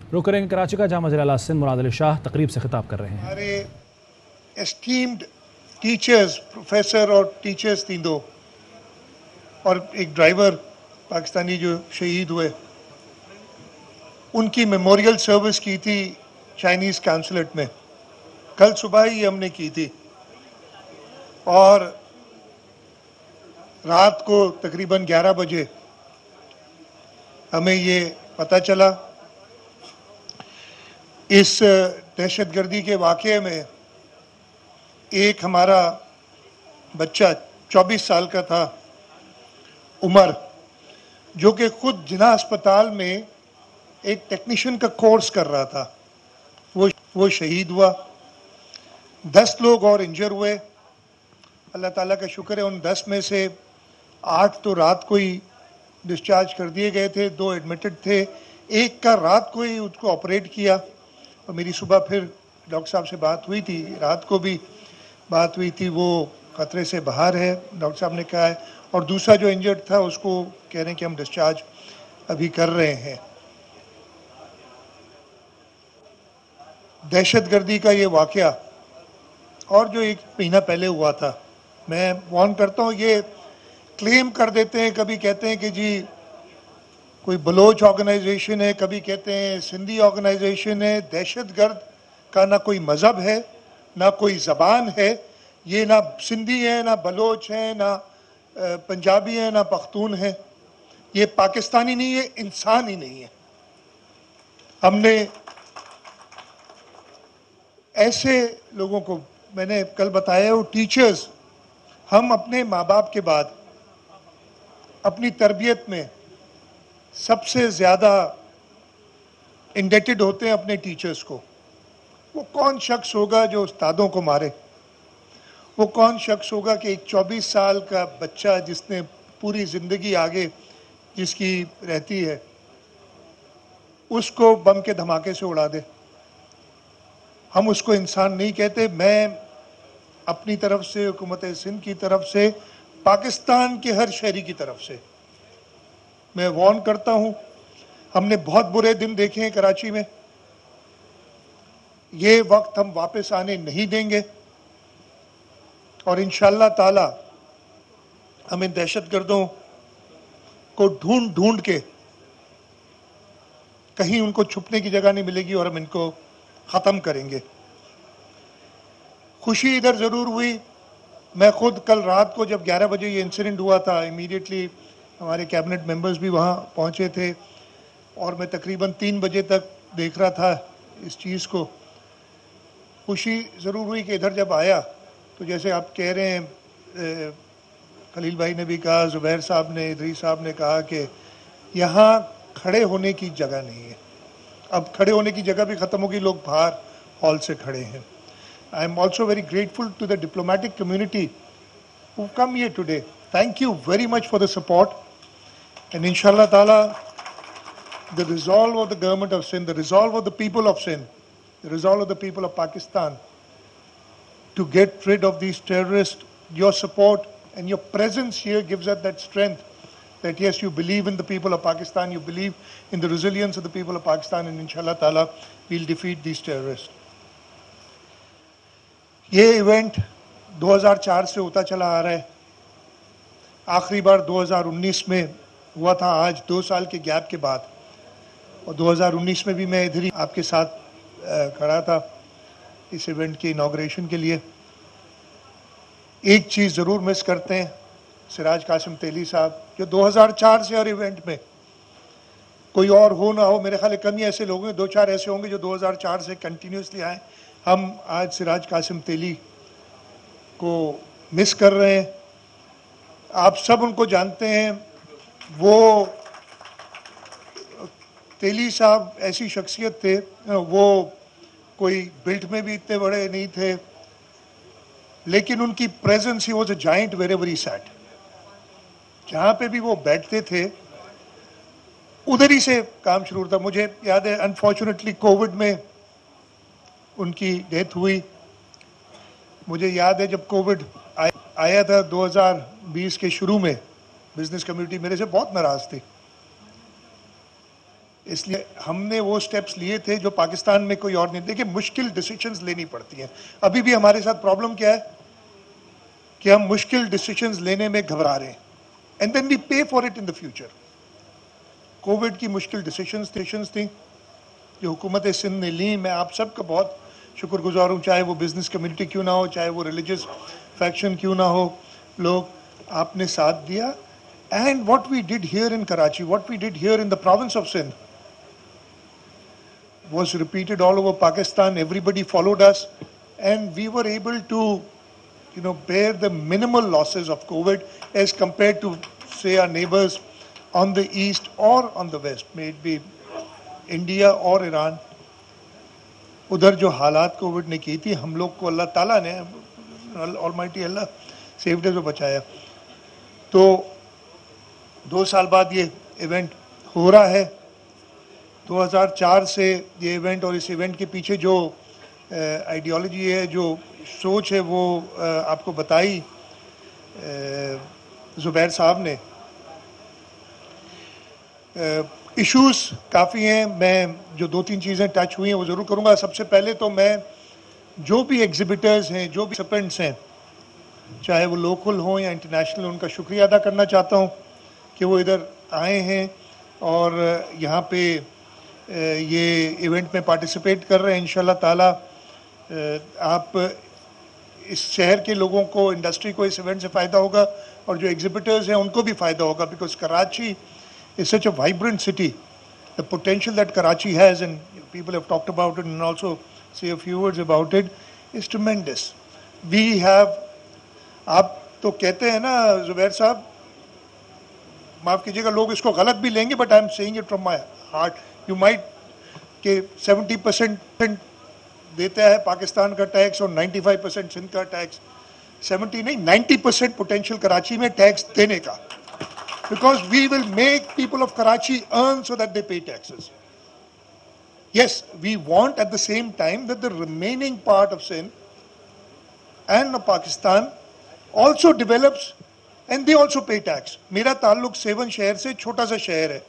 रुक करेंगे कराची का, जहां वज़ीर-ए-आला सिंध मुराद अली शाह तकरीब से खिताब कर रहे हैं। हमारे एस्टीम्ड टीचर्स, प्रोफेसर और टीचर्स थी दो, और एक ड्राइवर पाकिस्तानी जो शहीद हुए, उनकी मेमोरियल सर्विस की थी चाइनीज़ काउंसलेट में। कल सुबह ही हमने की थी और रात को तकरीबन 11 बजे हमें ये पता चला इस दहशतगर्दी के वाक़े में एक हमारा बच्चा 24 साल का था, उमर, जो कि खुद जिना अस्पताल में एक टेक्नीशियन का कोर्स कर रहा था, वो शहीद हुआ। 10 लोग और इंजर हुए। अल्लाह ताला का शुक्र है, उन 10 में से 8 तो रात को ही डिस्चार्ज कर दिए गए थे, 2 एडमिटेड थे, एक का रात को ही उसको ऑपरेट किया। और मेरी सुबह फिर डॉक्टर साहब से बात हुई थी, रात को भी बात हुई थी, वो खतरे से बाहर है, डॉक्टर साहब ने कहा है। और दूसरा जो इंजर्ड था उसको कह रहे हैं कि हम डिस्चार्ज अभी कर रहे हैं। दहशतगर्दी का ये वाक़या और जो एक महीना पहले हुआ था, मैं वार्न करता हूँ, ये क्लेम कर देते हैं, कभी कहते हैं कि जी कोई बलोच ऑर्गेनाइजेशन है, कभी कहते हैं सिंधी ऑर्गेनाइजेशन है। दहशतगर्द का ना कोई मज़हब है, ना कोई ज़बान है, ये ना सिंधी है, ना बलोच है, ना पंजाबी है, ना पख्तून है, ये पाकिस्तानी नहीं है, इंसान ही नहीं है। हमने ऐसे लोगों को, मैंने कल बताया, वो टीचर्स, हम अपने माँ बाप के बाद अपनी तरबियत में सबसे ज़्यादा इंडेटेड होते हैं अपने टीचर्स को। वो कौन शख्स होगा जो उस्तादों को मारे? वो कौन शख्स होगा कि एक 24 साल का बच्चा जिसने पूरी ज़िंदगी आगे जिसकी रहती है, उसको बम के धमाके से उड़ा दे? हम उसको इंसान नहीं कहते। मैं अपनी तरफ से, हुकूमत सिंध की तरफ से, पाकिस्तान के हर शहरी की तरफ से मैं वार्न करता हूँ। हमने बहुत बुरे दिन देखे हैं कराची में, ये वक्त हम वापस आने नहीं देंगे। और इंशाअल्लाह ताला हम इन दहशतगर्दों को ढूंढ ढूंढ के, कहीं उनको छुपने की जगह नहीं मिलेगी और हम इनको ख़त्म करेंगे। खुशी इधर ज़रूर हुई। मैं खुद कल रात को जब 11 बजे ये इंसिडेंट हुआ था, इमीडिएटली हमारे कैबिनेट मेंबर्स भी वहाँ पहुँचे थे और मैं तकरीबन 3 बजे तक देख रहा था इस चीज़ को। खुशी ज़रूर हुई कि इधर जब आया तो जैसे आप कह रहे हैं, खलील भाई ने भी कहा, ज़ुबैर साहब ने, इदरीस साहब ने कहा कि यहाँ खड़े होने की जगह नहीं है। अब खड़े होने की जगह भी ख़त्म होगी, लोग बाहर हॉल से खड़े हैं। I am also very grateful to the diplomatic community who come here today. Thank you very much for the support. And inshallah ta'ala, the resolve of the government of Sindh, the resolve of the people of Sindh, the resolve of the people of Pakistan to get rid of these terrorists, your support and your presence here gives us that strength that yes, you believe in the people of Pakistan, you believe in the resilience of the people of Pakistan, and inshallah ta'ala, we'll defeat these terrorists. ये event 2004 से होता चला आ रहा है। आखिरी बार 2019 में हुआ था, आज 2 साल के गैप के बाद। और 2019 में भी मैं इधर ही आपके साथ खड़ा था इस इवेंट के इनॉग्रेशन के लिए। एक चीज़ ज़रूर मिस करते हैं, सिराज कासिम तेली साहब, जो 2004 से हर इवेंट में, कोई और हो ना हो, मेरे ख्याल कम ही ऐसे लोग हैं, 2-4 ऐसे होंगे जो 2004 से कंटिन्यूसली आए। हम आज सिराज कासिम तेली को मिस कर रहे हैं। आप सब उनको जानते हैं। वो तेली साहब ऐसी शख्सियत थे, वो कोई बिल्ट में भी इतने बड़े नहीं थे, लेकिन उनकी presence he was a giant wherever he sat. जहाँ पे भी वो बैठते थे उधर ही से काम शुरू होता। मुझे याद है, अनफॉर्चुनेटली कोविड में उनकी डेथ हुई। मुझे याद है जब कोविड आया था 2020 के शुरू में, बिजनेस कम्युनिटी मेरे से बहुत नाराज़ थी। इसलिए हमने वो स्टेप्स लिए थे जो पाकिस्तान में कोई और नहीं। देखिए, मुश्किल डिसीजंस लेनी पड़ती हैं। अभी भी हमारे साथ प्रॉब्लम क्या है कि हम मुश्किल डिसीजंस लेने में घबरा रहे हैं, एंड देन वी पे for it in the future. Covid की मुश्किल डिसीजंस थी जो हुकूमत सिंध ने ली। मैं आप सबका बहुत शुक्रगुजार हूँ, चाहे वो बिजनेस कम्युनिटी क्यों ना हो, चाहे वो रिलीजियस फैक्शन क्यों ना हो, लोग आपने साथ दिया। And what we did here in Karachi, what we did here in the province of Sindh was repeated all over Pakistan. Everybody followed us, and we were able to, bear the minimal losses of COVID as compared to, say, our neighbors on the east or on the west, may it be India or Iran. उधर जो हालात Covid ने की थी, हम लोग को अल्लाह ताला ने, ऑलमाइटी अल्लाह सेव्ड अस, बचाया। तो 2 साल बाद ये इवेंट हो रहा है। 2004 से ये इवेंट, और इस इवेंट के पीछे जो आइडियोलॉजी है, जो सोच है, वो आपको बताई ज़ुबैर साहब ने। इश्यूज़ काफ़ी हैं, मैं जो 2-3 चीज़ें टच हुई हैं वो ज़रूर करूँगा। सबसे पहले तो मैं जो भी एग्जिबिटर्स हैं, जो भी पार्टिसिपेंट्स हैं, चाहे वो लोकल हों या इंटरनेशनल, उनका शुक्रिया अदा करना चाहता हूँ कि वो इधर आए हैं और यहाँ पे ये इवेंट में पार्टिसिपेट कर रहे हैं। इंशाल्लाह ताला आप इस शहर के लोगों को, इंडस्ट्री को इस इवेंट से फ़ायदा होगा, और जो एग्जिबिटर्स हैं उनको भी फ़ायदा होगा, because Karachi is such a vibrant city. The potential that Karachi has, and people have talked about it and also say a few words about it, is tremendous. We have, आप तो कहते हैं ना ज़ुबैर साहब, माफ़ कीजिएगा, लोग इसको गलत भी लेंगे, but I am saying it from my heart. You might के 70% देता है पाकिस्तान का टैक्स और 95% सिंध का टैक्स। 70 नहीं, 90% पोटेंशियल कराची में टैक्स देने का, because we will make people of Karachi earn so that they pay taxes. Yes, we want at the same time that the remaining part of Sindh and of Pakistan also develops and they also pay tax. मेरा ताल्लुक seven शहर से, छोटा सा शहर है,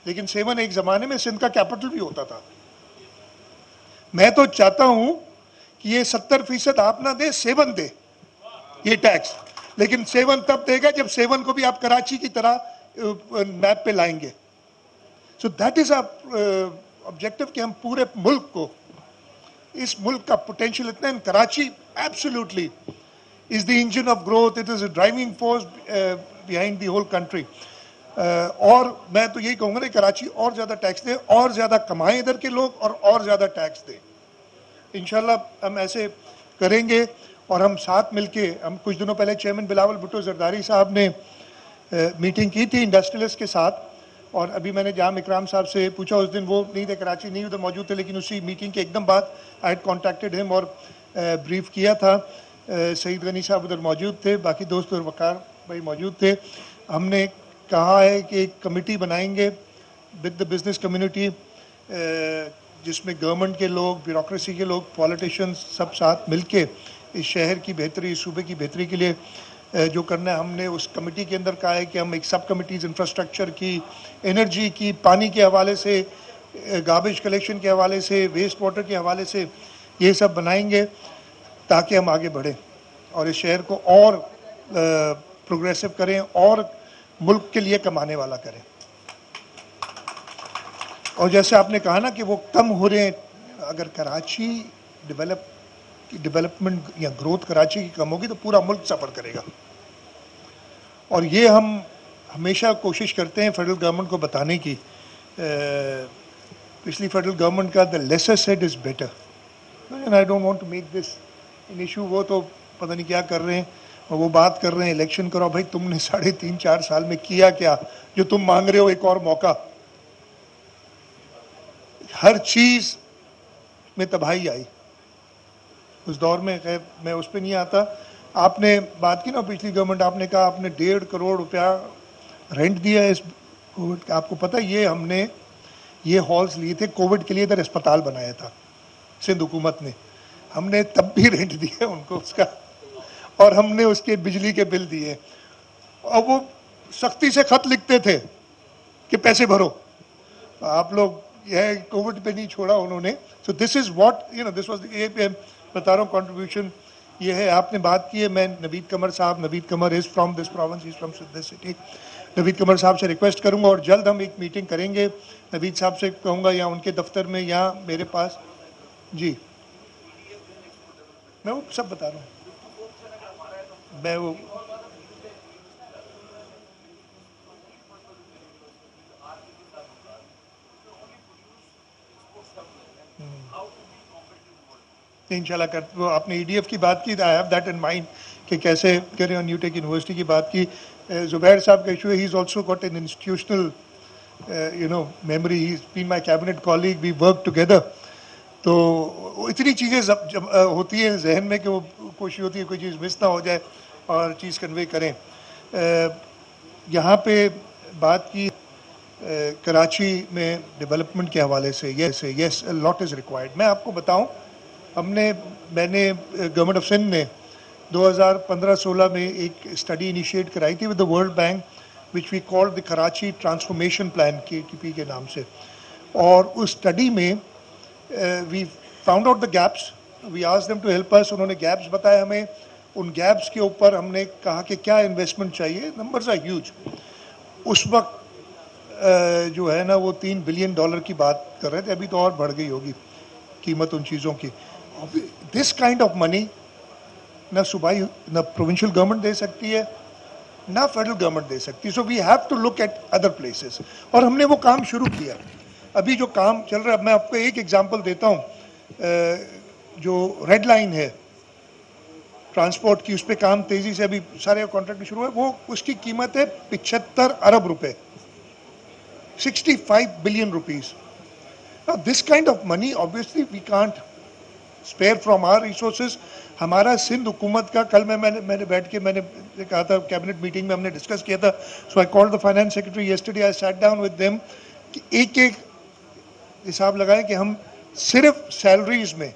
लेकिन seven एक ज़माने में सिंध का कैपिटल भी होता था। मैं तो चाहता हूं कि ये 70% आप ना दे, सेवन दे ये टैक्स, लेकिन सेवन तब देगा जब सेवन को भी आप कराची की तरह मैप पे लाएंगे। So that is our objective कि हम पूरे मुल्क को, इस मुल्क का पोटेंशियल इतना है, Karachi absolutely is the engine of growth, it is a driving force behind the whole country. और मैं तो यही कहूँगा ना, कराची और ज़्यादा टैक्स दे, और ज़्यादा कमाएं इधर के लोग, और ज़्यादा टैक्स दें। इंशाल्लाह हम ऐसे करेंगे। और हम साथ मिलके, हम कुछ दिनों पहले चेयरमैन बिलावल भुट्टो जरदारी साहब ने मीटिंग की थी इंडस्ट्रियलिस्ट के साथ, और अभी मैंने जाम इकराम साहब से पूछा, उस दिन वो नहीं थे, कराची नहीं उधर मौजूद थे, लेकिन उसी मीटिंग के एकदम बाद आई हैड कॉन्टैक्टेड हिम और ब्रीफ किया था। सईद गनी साहब उधर मौजूद थे, बाकी दोस्त और वकार भाई मौजूद थे। हमने कहा है कि एक कमेटी बनाएंगे विद द बिजनेस कम्युनिटी, जिसमें गवर्नमेंट के लोग, ब्यूरोक्रेसी के लोग, पॉलिटिशियंस सब साथ मिलके इस शहर की बेहतरी, इस सूबे की बेहतरी के लिए जो करना है। हमने उस कमेटी के अंदर कहा है कि हम एक सब कमेटीज़ इंफ्रास्ट्रक्चर की, एनर्जी की, पानी के हवाले से, गार्बेज कलेक्शन के हवाले से, वेस्ट वाटर के हवाले से, ये सब बनाएंगे ताकि हम आगे बढ़ें और इस शहर को और प्रोग्रेसिव करें और मुल्क के लिए कमाने वाला करें। और जैसे आपने कहा ना कि वो कम हो रहे हैं, अगर कराची डेवलपमेंट या ग्रोथ कराची की कम होगी तो पूरा मुल्क सफ़र करेगा। और ये हम हमेशा कोशिश करते हैं फेडरल गवर्नमेंट को बताने की। पिछली फेडरल गवर्नमेंट का the lesser said is better, and I don't want to make this in issue. वो तो पता नहीं क्या कर रहे हैं, और वो बात कर रहे हैं इलेक्शन करो। भाई तुमने 3.5-4 साल में किया क्या जो तुम मांग रहे हो एक और मौका? हर चीज़ में तबाही आई उस दौर में। खैर मैं उस पर नहीं आता। आपने बात की ना पिछली गवर्नमेंट, आपने कहा आपने 1.5 करोड़ रुपया रेंट दिया है इस कोविड का। आपको पता है ये हमने ये हॉल्स लिए थे कोविड के लिए, इधर अस्पताल बनाया था सिंध हुकूमत ने, हमने तब भी रेंट दिया उनको उसका, और हमने उसके बिजली के बिल दिए। और वो सख्ती से खत लिखते थे कि पैसे भरो, आप लोग यह कोविड पे नहीं छोड़ा उन्होंने. So this is what you know, this was ये बता रहा हूँ कंट्रीब्यूशन ये है. आपने बात की है, मैं नवीद कमर साहब, Naveed Qamar is from this province, is from this city. Naveed Qamar साहब से रिक्वेस्ट करूंगा और जल्द हम एक मीटिंग करेंगे. नवीद साहब से कहूँगा या उनके दफ्तर में या मेरे पास. जी मैं वो सब बता रहा हूँ. मैं वो इंशाल्लाह कर. वो आपने EDF की बात की, I have that in mind कि कैसे करें. और न्यूटेक यूनिवर्सिटी की बात की. जुबैर साहब का इशू है, he is also got an institutional memory. He's been my cabinet colleague, we work together. तो इतनी चीज़ें जब होती है जहन में कि वो कोशिश होती है कोई चीज़ मिस ना हो जाए और चीज़ कन्वे करें. यहाँ पे बात की कराची में डेवलपमेंट के हवाले से. Yes lot is required. मैं आपको बताऊं, मैंने गवर्नमेंट ऑफ सिंध ने 2015-16 में एक स्टडी इनिशिएट कराई थी with the World Bank, which we called the Karachi transformation plan, KTP के नाम से. और उस स्टडी में we found out the gaps, we asked them to help us. उन्होंने गैप्स बताए हमें. उन गैप्स के ऊपर हमने कहा कि क्या इन्वेस्टमेंट चाहिए. Numbers are huge. उस वक्त जो है ना वो $3 बिलियन की बात कर रहे थे. अभी तो और बढ़ गई होगी कीमत उन चीज़ों की. दिस काइंड ऑफ मनी ना सूबाई ना प्रोविंशियल गवर्नमेंट दे सकती है, ना फेडरल गवर्नमेंट दे सकती. So we have to look at other places. और हमने वो काम शुरू किया. अभी जो काम चल रहा है, मैं आपको एक एग्जांपल देता हूँ. जो रेड लाइन है ट्रांसपोर्ट की, उस पर काम तेजी से अभी सारे कॉन्ट्रैक्ट शुरू है. वो उसकी कीमत है 75 अरब रुपए, 65 billion rupees. Now this kind of money obviously we can't spare from our resources. हमारा सिंध हुकूमत का, कल मैंने बैठ के मैंने कहा था कैबिनेट मीटिंग में हमने डिस्कस किया था. So I called the finance secretary yesterday, I sat down with them कि एक एक हिसाब लगाएं कि हम सिर्फ सैलरीज में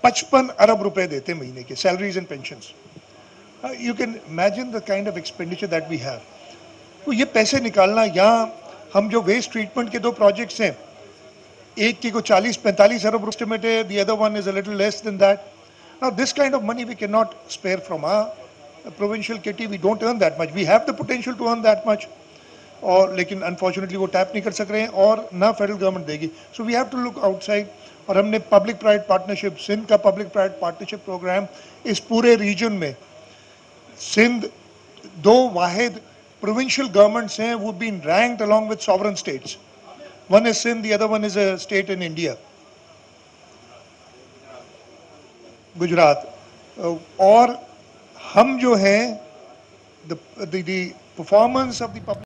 55 अरब रुपए देते महीने के, salaries and pensions. You can imagine the kind of expenditure that we have. तो ये पैसे निकालना, यहाँ हम जो वेस्ट ट्रीटमेंट के 2 प्रोजेक्ट्स हैं, एक की को 40-45 अरब एस्टिमेट है, the other one is a little less than that. Now this kind of money we cannot spare from our provincial kitty. We don't earn that much. We have the potential to earn that much. और लेकिन unfortunately वो tap नहीं कर सक रहे हैं और ना फेडरल गवर्नमेंट देगी. So we have to look outside. और हमने पब्लिक प्राइवेट पार्टनरशिप, सिंध का पब्लिक प्राइवेट पार्टनरशिप प्रोग्राम, इस पूरे रीजन में सिंध 2 वाहिद provincial governments हैं who've been ranked along with sovereign states. One is Sindh, the other one is a state in India, Gujarat. और हम जो हैं the performance of the public